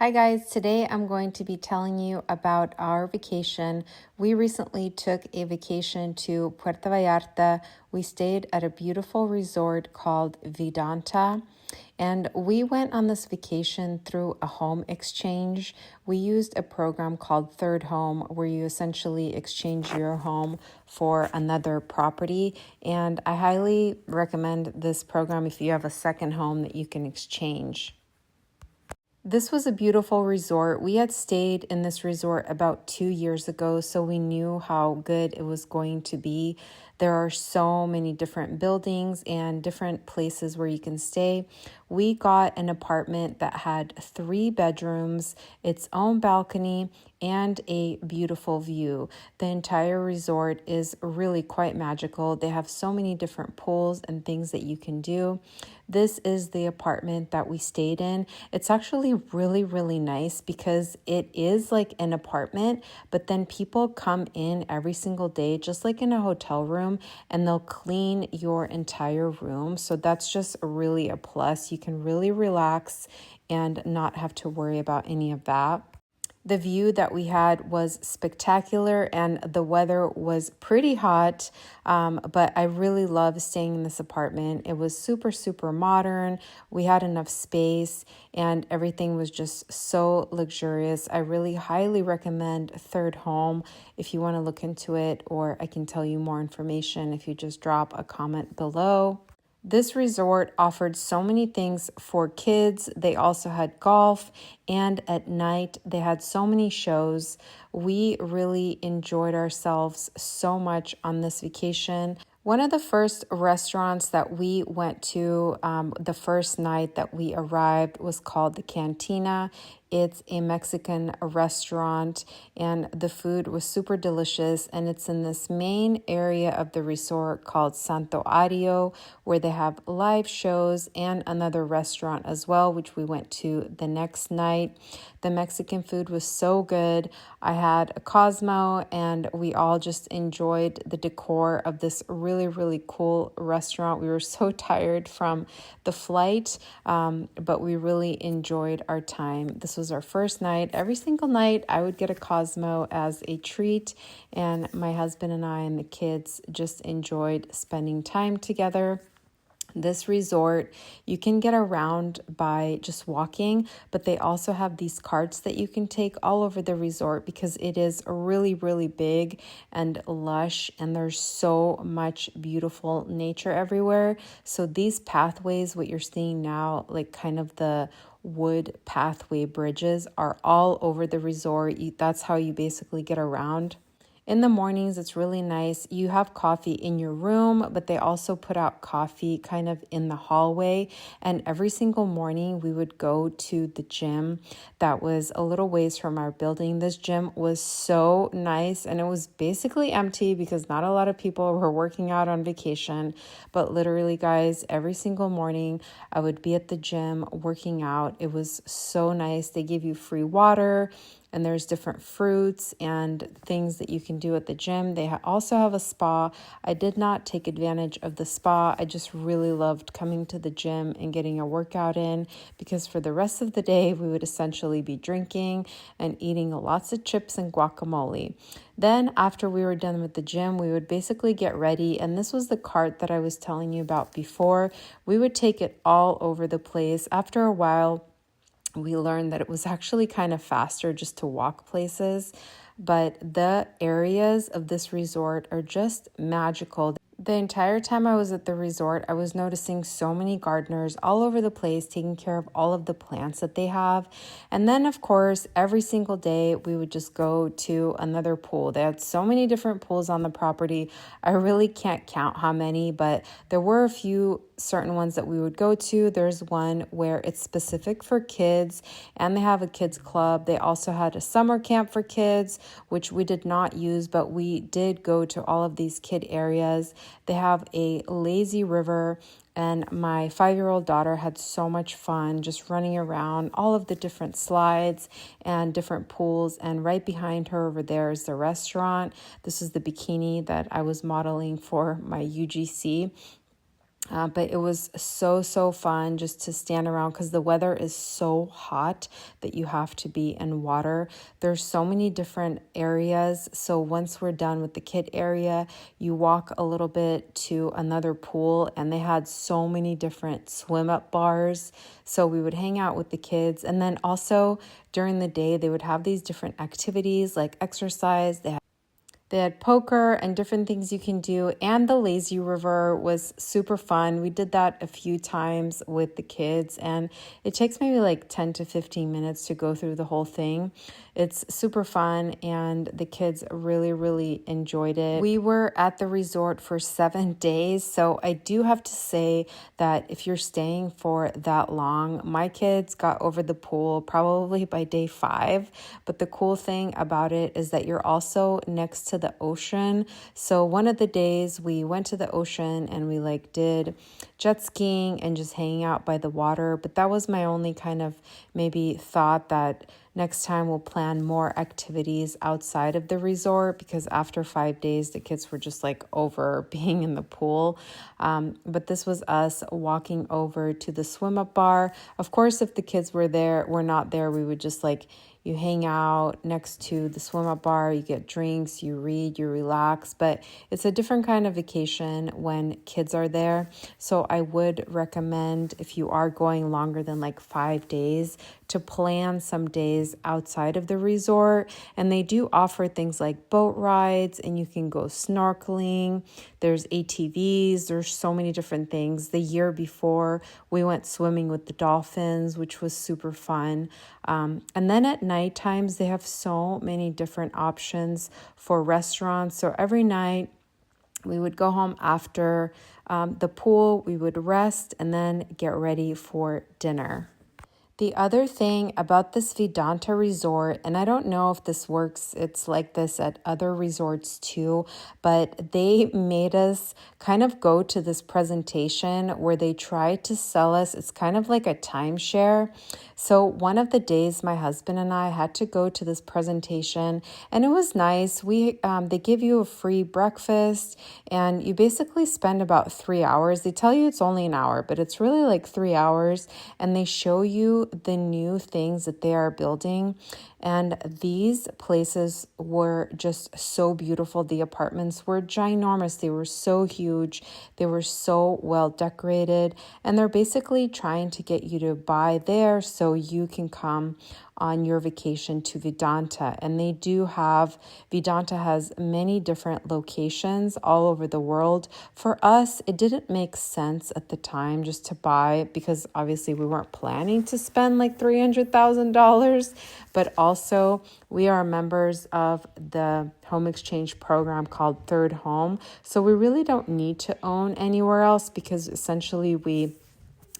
Hi guys, today I'm going to be telling you about our vacation. We recently took a vacation to Puerto Vallarta. We stayed at a beautiful resort called Vidanta, and we went on this vacation through a home exchange. We used a program called Third Home where you essentially exchange your home for another property, and I highly recommend this program if you have a second home that you can exchange. This was a beautiful resort. We had stayed in this resort about 2 years ago, so we knew how good it was going to be. There are so many different buildings and different places where you can stay. We got an apartment that had 3 bedrooms, its own balcony, and a beautiful view. The entire resort is really quite magical. They have so many different pools and things that you can do. This is the apartment that we stayed in. It's actually really, really nice because it is like an apartment, but then people come in every single day, just like in a hotel room, and they'll clean your entire room. So that's just really a plus. You can really relax and not have to worry about any of that. The view that we had was spectacular and the weather was pretty hot, but I really love staying in this apartment. It was super, super modern. We had enough space and everything was just so luxurious. I really highly recommend Third Home if you want to look into it, or I can tell you more information if you just drop a comment below. This resort offered so many things for kids. They also had golf, and at night they had so many shows. We really enjoyed ourselves so much on this vacation. One of the first restaurants that we went to the first night that we arrived was called the Cantina. It's a Mexican restaurant and the food was super delicious, and it's in this main area of the resort called Santuario where they have live shows and another restaurant as well, which we went to the next night. The Mexican food was so good. I had a Cosmo and we all just enjoyed the decor of this really, really cool restaurant. We were so tired from the flight, but we really enjoyed our time. This was our first night. Every single night I would get a Cosmo as a treat, and my husband and I and the kids just enjoyed spending time together. This resort, you can get around by just walking, but they also have these carts that you can take all over the resort because it is really, really big and lush, and there's so much beautiful nature everywhere. So these pathways, what you're seeing now, like kind of the wood pathway bridges, are all over the resort. That's how you basically get around. In the mornings, it's really nice. You have coffee in your room, but they also put out coffee kind of in the hallway. And every single morning, we would go to the gym that was a little ways from our building. This gym was so nice, and it was basically empty because not a lot of people were working out on vacation. But literally, guys, every single morning, I would be at the gym working out. It was so nice. They give you free water, and there's different fruits and things that you can do at the gym. They also have a spa. I did not take advantage of the spa. I just really loved coming to the gym and getting a workout in, because for the rest of the day, we would essentially be drinking and eating lots of chips and guacamole. Then after we were done with the gym, we would basically get ready. And this was the cart that I was telling you about before. We would take it all over the place. After a while, we learned that it was actually kind of faster just to walk places, but the areas of this resort are just magical. The entire time I was at the resort, I was noticing so many gardeners all over the place taking care of all of the plants that they have. And then, of course, every single day we would just go to another pool. They had so many different pools on the property. I really can't count how many, but there were a few certain ones that we would go to. There's one where it's specific for kids and they have a kids club. They also had a summer camp for kids, which we did not use, but we did go to all of these kid areas. They have a lazy river, and my 5-year-old daughter had so much fun just running around all of the different slides and different pools. And right behind her over there is the restaurant. This is the bikini that I was modeling for my UGC. But it was so fun just to stand around because the weather is so hot that you have to be in water. There's so many different areas. So once we're done with the kid area, you walk a little bit to another pool, and they had so many different swim up bars. So we would hang out with the kids. And then also during the day, they would have these different activities like exercise. They had poker and different things you can do. And the lazy river was super fun. We did that a few times with the kids, and it takes maybe like 10 to 15 minutes to go through the whole thing. It's super fun, and the kids really enjoyed it. We were at the resort for 7 days. So I do have to say that if you're staying for that long, my kids got over the pool probably by day 5. But the cool thing about it is that you're also next to the ocean. So one of the days we went to the ocean and we did jet skiing and just hanging out by the water. But that was my only kind of maybe thought that next time we'll plan more activities outside of the resort, because after 5 days, the kids were just over being in the pool. But this was us walking over to the swim up bar. Of course, if the kids were not there, we would just you hang out next to the swim up bar, you get drinks, you read, you relax, but it's a different kind of vacation when kids are there. So I would recommend, if you are going longer than 5 days, to plan some days outside of the resort. And they do offer things like boat rides, and you can go snorkeling. There's ATVs, there's so many different things. The year before, we went swimming with the dolphins, which was super fun. And then at night times, they have so many different options for restaurants. So every night we would go home after the pool, we would rest, and then get ready for dinner. The other thing about this Vidanta resort, and I don't know if this works, it's like this at other resorts too, but they made us kind of go to this presentation where they tried to sell us, it's kind of like a timeshare. So one of the days my husband and I had to go to this presentation, and it was nice. They give you a free breakfast, and you basically spend about 3 hours. They tell you it's only an hour, but it's really 3 hours, and they show you the new things that they are building. And these places were just so beautiful. The apartments were ginormous. They were so huge. They were so well decorated. And they're basically trying to get you to buy there so you can come on your vacation to Vidanta. And Vidanta has many different locations all over the world. For us, it didn't make sense at the time just to buy, because obviously we weren't planning to spend $300,000, but also we are members of the home exchange program called Third Home. So we really don't need to own anywhere else, because essentially we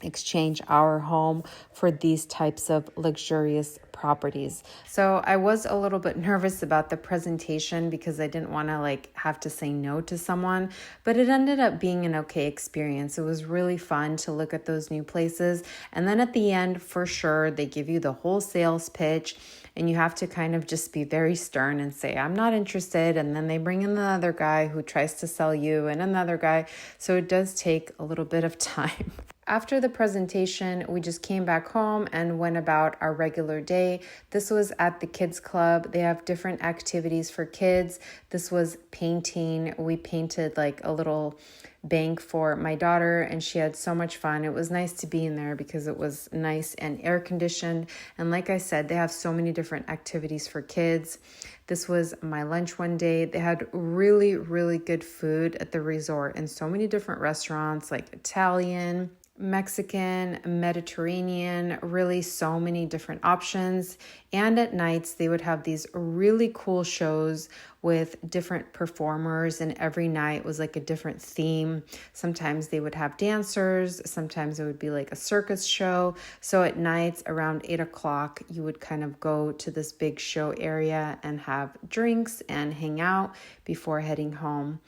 exchange our home for these types of luxurious properties. So I was a little bit nervous about the presentation because I didn't want to have to say no to someone, but it ended up being an okay experience. It was really fun to look at those new places. And then at the end, for sure, they give you the whole sales pitch, and you have to kind of just be very stern and say, I'm not interested. And then they bring in another guy who tries to sell you, and another guy. So it does take a little bit of time. After the presentation, we just came back home and went about our regular day. This was at the kids club. They have different activities for kids. This was painting. We painted a little bank for my daughter, and she had so much fun. It was nice to be in there because it was nice and air conditioned. And like I said, they have so many different activities for kids. This was my lunch one day. They had really good food at the resort, and so many different restaurants like Italian, Mexican, Mediterranean, really so many different options. And at nights, they would have these really cool shows with different performers, and every night was a different theme. Sometimes they would have dancers, sometimes it would be a circus show. So at nights around 8 o'clock, you would kind of go to this big show area and have drinks and hang out before heading home.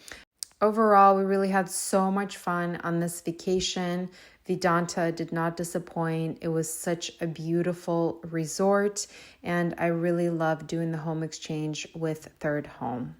Overall, we really had so much fun on this vacation. Vidanta did not disappoint. It was such a beautiful resort, and I really loved doing the home exchange with Third Home.